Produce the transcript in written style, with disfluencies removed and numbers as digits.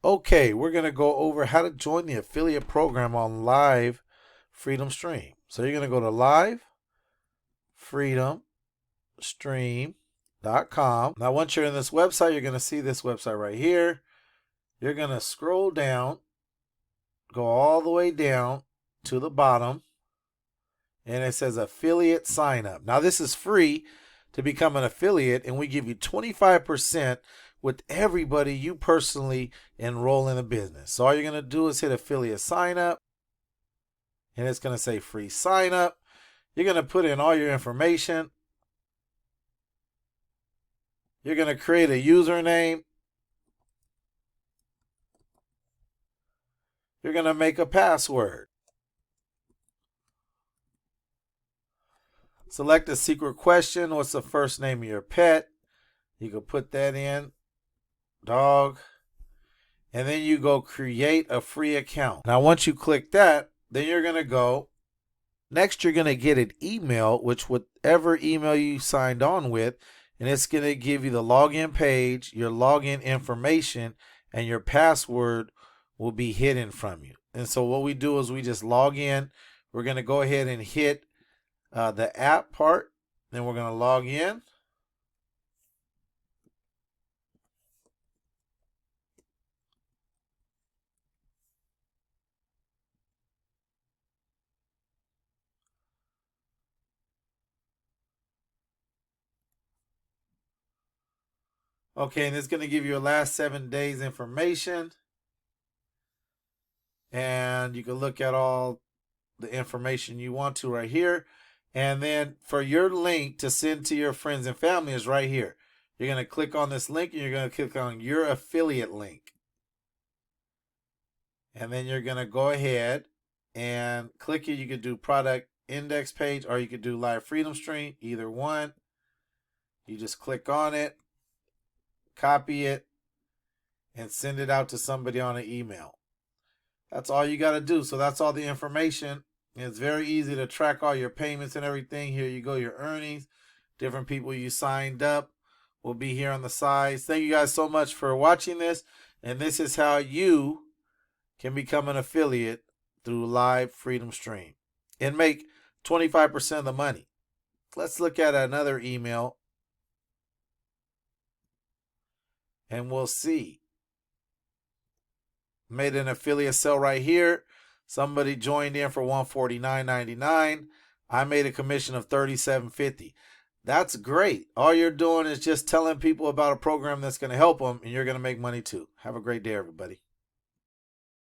Okay, we're going to go over how to join the affiliate program on Live Freedom Stream. So you're going to go to livefreedomstream.com. Now, once you're in this website, you're going to see this website right here. You're going to scroll down, go all the way down to the bottom, and it says affiliate sign up. Now, this is free to become an affiliate, and we give you 25% with everybody you personally enroll in the business. So all you're going to do is hit affiliate sign up, and it's going to say free sign up. You're going to put in all your information. You're going to create a username. You're going to make a password. Select a secret question. What's the first name of your pet? You can put that in. Dog. And then you go create a free account. Now, once you click that, then you're going to go. Next, you're going to get an email, which whatever email you signed on with, and it's going to give you the login page, your login information, and your password will be hidden from you. And so what we do is we just log in. We're going to go ahead and hit the app part. Then we're going to log in. Okay, and it's going to give you your last 7 days information. And you can look at all the information you want to right here. And then for your link to send to your friends and family is right here. You're going to click on this link and you're going to click on your affiliate link. And then you're going to go ahead and click it. You could do product index page or you could do live freedom stream, either one. You just click on it, copy it, and send it out to somebody on an email. That's all you got to do. So that's all the information. It's very easy to track all your payments and everything. Here you go, your earnings. Different people you signed up will be here on the sides. Thank you guys so much for watching this. And this is how you can become an affiliate through Live Freedom Stream and make 25% of the money. Let's look at another email and we'll see. Made an affiliate sale right here. Somebody joined in for $149.99. I made a commission of $37.50. That's great. All you're doing is just telling people about a program that's going to help them, and you're going to make money too. Have a great day, everybody.